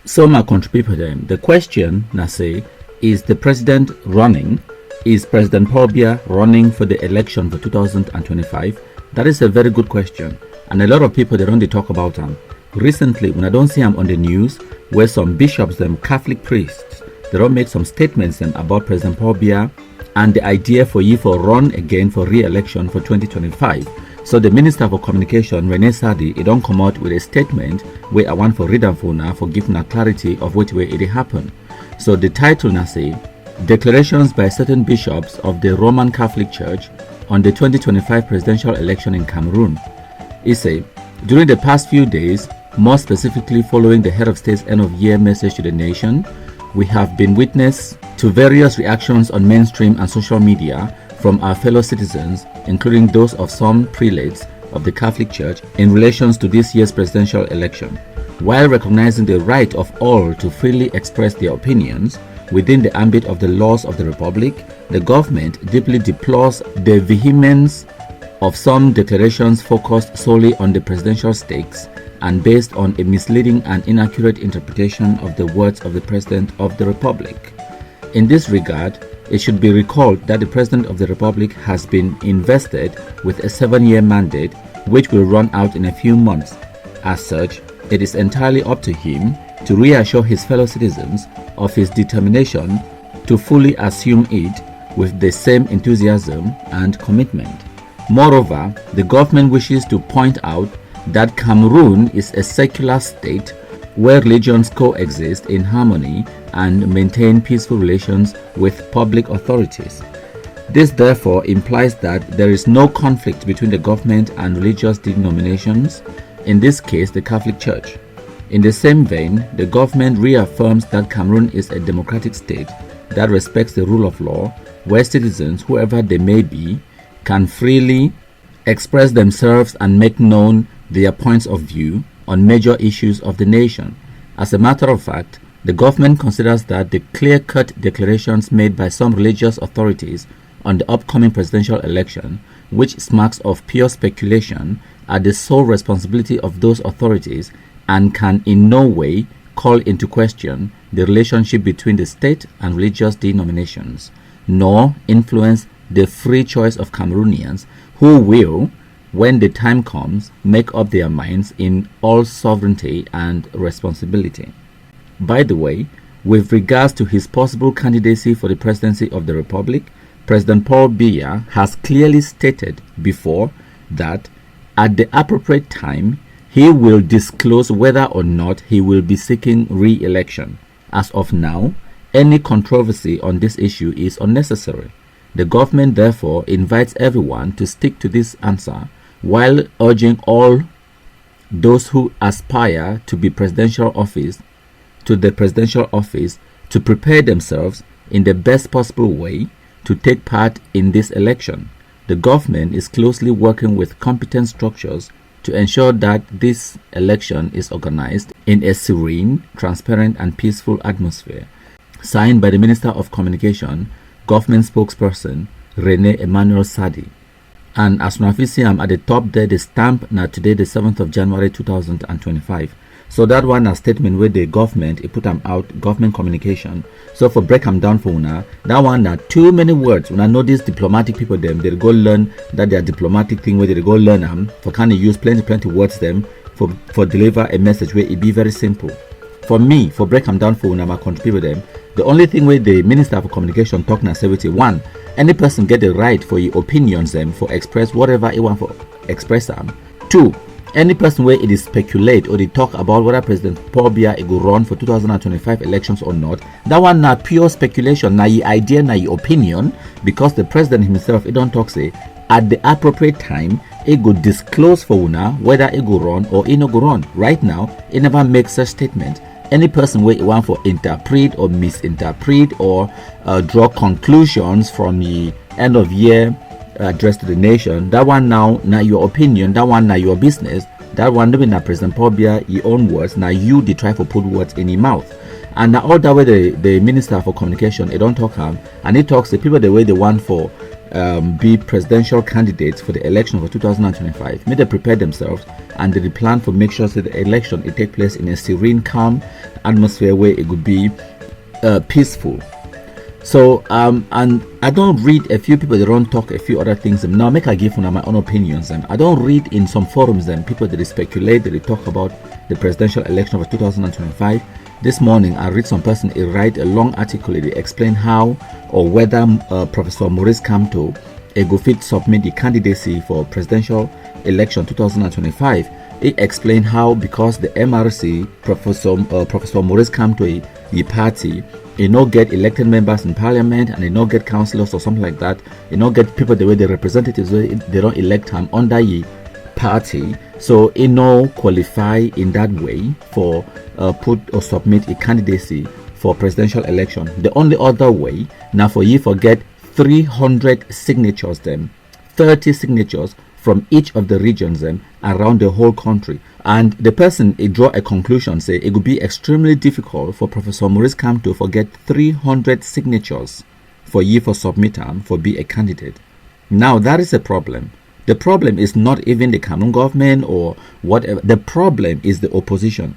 So my country people them, the question now say, is the president running? Is President Paul Biya running for the election for 2025? That is a very good question, and a lot of people they don't talk about him. Recently, when I don't see him on the news, where some bishops, them Catholic priests, they don't make some statements them about President Paul Biya and the idea for you for run again for re-election for 2025. So the Minister for Communication, Rene Sadi, he don't come out with a statement where I want for read and for now for giving a clarity of which way it happened. So the title now say, Declarations by certain bishops of the Roman Catholic Church on the 2025 presidential election in Cameroon. He say, during the past few days, more specifically following the head of state's end of year message to the nation, we have been witness to various reactions on mainstream and social media from our fellow citizens, including those of some prelates of the Catholic Church in relation to this year's presidential election. While recognizing the right of all to freely express their opinions within the ambit of the laws of the Republic, the government deeply deplores the vehemence of some declarations focused solely on the presidential stakes and based on a misleading and inaccurate interpretation of the words of the President of the Republic. In this regard, it should be recalled that the President of the Republic has been invested with a 7-year mandate which will run out in a few months. As such, it is entirely up to him to reassure his fellow citizens of his determination to fully assume it with the same enthusiasm and commitment. Moreover, the government wishes to point out that Cameroon is a secular state where religions coexist in harmony and maintain peaceful relations with public authorities. This therefore implies that there is no conflict between the government and religious denominations, in this case the Catholic Church. In the same vein, the government reaffirms that Cameroon is a democratic state that respects the rule of law, where citizens, whoever they may be, can freely express themselves and make known their points of view on major issues of the nation. As a matter of fact, the government considers that the clear-cut declarations made by some religious authorities on the upcoming presidential election, which smacks of pure speculation, are the sole responsibility of those authorities and can in no way call into question the relationship between the state and religious denominations, nor influence the free choice of Cameroonians who will, when the time comes, make up their minds in all sovereignty and responsibility. By the way, with regards to his possible candidacy for the presidency of the Republic, President Paul Biya has clearly stated before that at the appropriate time, he will disclose whether or not he will be seeking re-election. As of now, any controversy on this issue is unnecessary. The government therefore invites everyone to stick to this answer while urging all those who aspire to the presidential office to prepare themselves in the best possible way to take part in this election. The government is closely working with competent structures to ensure that this election is organized in a serene, transparent and peaceful atmosphere. Signed by the Minister of Communication, Government Spokesperson Rene Emmanuel Sadi. And as you see, I'm at the top there, the stamp now today, the 7th of January 2025. So that one a statement where the government, it put them out, government communication. So for break them down for una, that one are too many words. When I know these diplomatic people, them they go learn that their diplomatic thing where they go learn them for kind of use plenty words them for deliver a message where it be very simple. For me, for break them down for una, my country people them, the only thing where the Minister for Communication talk now say one, any person get the right for your opinions them for express whatever you want for express them. 2, any person where it is speculate or they talk about whether President Paul Biya will run for 2025 elections or not, that one not pure speculation, na your idea, na your opinion, because the president himself, he don't talk say at the appropriate time, he go disclose for una whether he go run or he no go run. Right now, he never makes such statement. Any person where you want for interpret or misinterpret or draw conclusions from the end of year address to the nation, that one now your opinion, that one now your business, that one not na President Paul Biya your own words, now you they try to put words in your mouth. And now all that way the Minister for Communication, he don't talk and he talks the people the way they want for be presidential candidates for the election for 2025, may they prepare themselves and they plan for make sure that the election it take place in a serene, calm atmosphere where it would be peaceful. So and I don't read a few people, they don't talk a few other things. Now make I give one of my own opinions. I don't read in some forums people that they speculate, that they talk about the presidential election of 2025. This morning I read some person write a long article. They explain how or whether Professor Maurice Kamto go fit submit the candidacy for presidential election 2025. He explained how because the MRC Professor Maurice Kamto the party not get elected members in parliament and they not get councillors or something like that, not get people the way the representatives, they don't elect him under the party, so he no qualify in that way for put or submit a candidacy for presidential election. The only other way now for you forget 300 signatures 30 signatures from each of the regions around the whole country. And the person draw a conclusion, say it would be extremely difficult for Professor Maurice Kamto to get 300 signatures for you for submit for be a candidate. Now that is a problem. The problem is not even the Cameroon government or whatever. The problem is the opposition.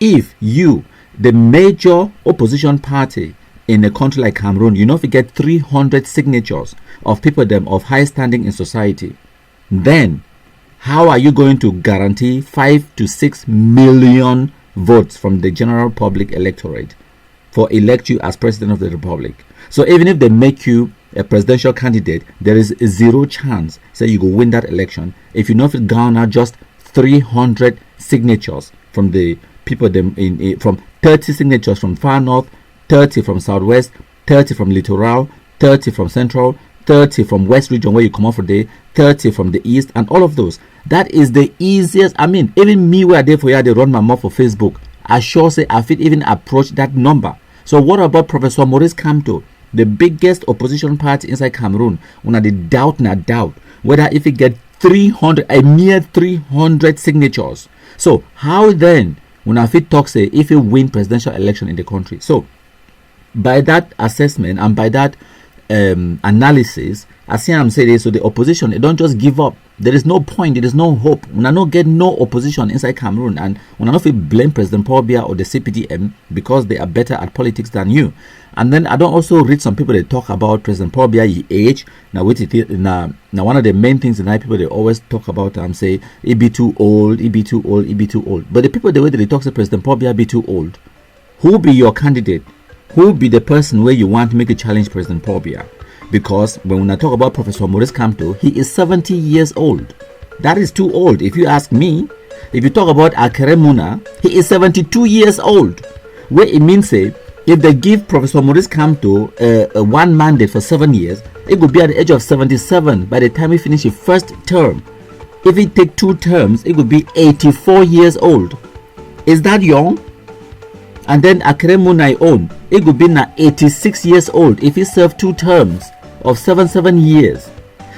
If you, the major opposition party in a country like Cameroon, you know, if you get 300 signatures of people of high standing in society, then how are you going to guarantee 5 to 6 million votes from the general public electorate for elect you as president of the republic? So even if they make you a presidential candidate, there is a zero chance say you go win that election if you know if it garner just 300 signatures from the people from 30 signatures from far north, 30 from southwest, 30 from littoral, 30 from central, 30 from west region where you come off for day, 30 from the east, and all of those. That is the easiest. I mean, even me where they for you, they run my mouth for Facebook, I sure say I fit even approach that number. So what about Professor Maurice Kamto, the biggest opposition party inside Cameroon? When they doubt whether if it get 300, a mere 300 signatures. So how then when I fit talk say if you win presidential election in the country? So by that assessment and by that analysis, I see I'm saying so the opposition, they don't just give up. There is no point, there is no hope. When I not get no opposition inside Cameroon, and when I not feel blame President Paul Biya or the CPDM because they are better at politics than you. And then I don't also read some people that talk about President Paul Biya, his age. Now one of the main things that people they always talk about say he be too old, he be too old, he be too old. But the people the way that they talk to President Paul Biya be too old, who be your candidate? Who be the person where you want to make a challenge President Paul Biya? Because when I talk about Professor Maurice Kamto, he is 70 years old. That is too old if you ask me. If you talk about Akere Muna, he is 72 years old. Where it means say, if they give Professor Maurice Kamto one mandate for 7 years, it would be at the age of 77 by the time he finish his first term. If he take 2 terms, it would be 84 years old. Is that young? And then Akere Muna own, it would be now 86 years old if he served 2 terms of 7 years.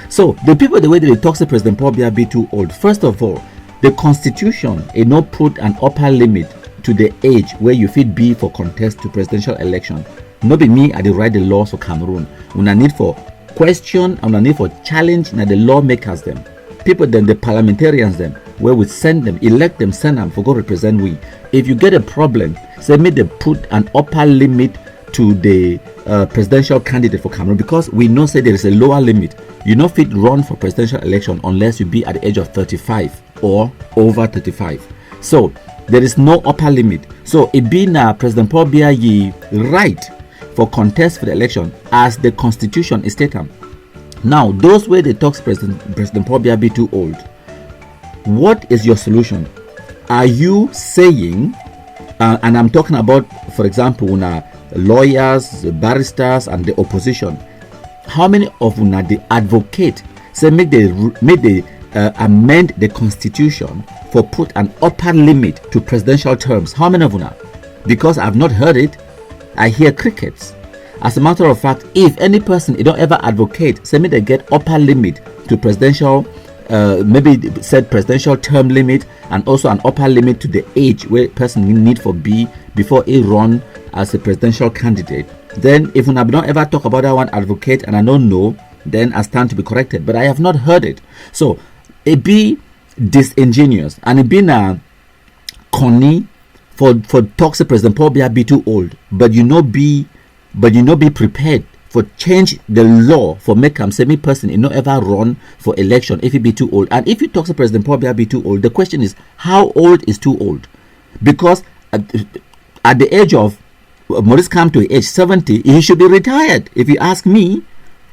So the people the way that they talk to President Paul Biya be too old. First of all, the constitution it not put an upper limit to the age where you fit be for contest to presidential election. Not be me I dey write the laws for Cameroon. When I need for question and I need for challenge now the lawmakers them. People then the parliamentarians them where we send them, elect them, send them for go represent we. If you get a problem, say may they put an upper limit to the presidential candidate for Cameroon, because we know say there is a lower limit. You not fit run for presidential election unless you be at the age of 35 or over 35. So there is no upper limit. So it being President Paul Biya ye right for contest for the election as the constitution is stated. Now those where they talk President Paul Biya be too old. What is your solution? Are you saying, and I'm talking about, for example, lawyers, barristers, and the opposition, how many of them they advocate say make they amend the constitution for put an upper limit to presidential terms? How many of them? Because I've not heard it. I hear crickets. As a matter of fact, if any person don't ever advocate say make they get upper limit to presidential maybe said presidential term limit and also an upper limit to the age where person need for be before he run as a presidential candidate, then if I don't ever talk about that one advocate and I don't know, then I stand to be corrected. But I have not heard it. So it be disingenuous and it be na conny for talk say President Paul Biya be too old, but you know be prepared for change the law for make am say me person you no ever run for election if he be too old. And if you talk to President Paul Biya be too old, the question is how old is too old? Because at the age of Maurice come to age 70, he should be retired. If you ask me,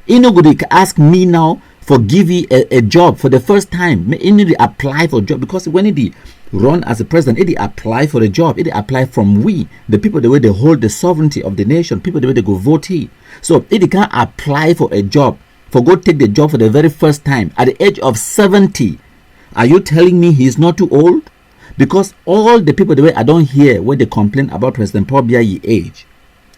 he no good ask me now for give you a job for the first time. He need to apply for a job, because when he run as a president, he apply for a job. He apply from we, the people the way they hold the sovereignty of the nation, people the way they go vote he. So if he can't apply for a job, for go take the job for the very first time at the age of 70, are you telling me he's not too old? Because all the people the way I don't hear when they complain about President Paul Biya age,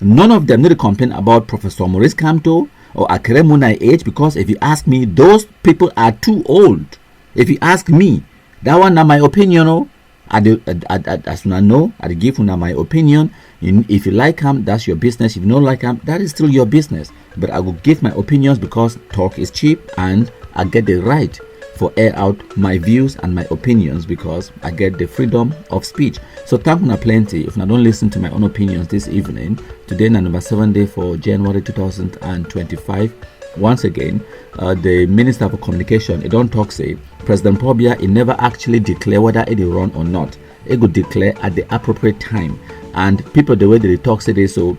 none of them need to complain about Professor Maurice Kamto or Akere Muna age, because if you ask me, those people are too old. If you ask me, that one na my opinion. Oh, as soon as I know, I give una my opinion. If you like him, that's your business. If you don't like him, that is still your business. But I will give my opinions because talk is cheap, and I get the right for air out my views and my opinions because I get the freedom of speech. So thank you plenty if I don't listen to my own opinions this evening. Today na number 7 day for January 2025. Once again, the Minister for Communication, he don't talk say President Paul Biya, he never actually declare whether he run or not. He could declare at the appropriate time. And people the way they talk say they so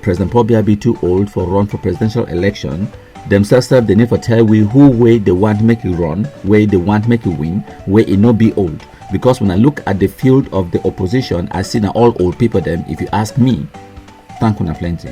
President Paul Biya be too old for run for presidential election. Themselves they need to tell we who way they want to make it run, where they want to make it win, where it not be old. Because when I look at the field of the opposition, I see now all old people them. If you ask me, thank you plenty.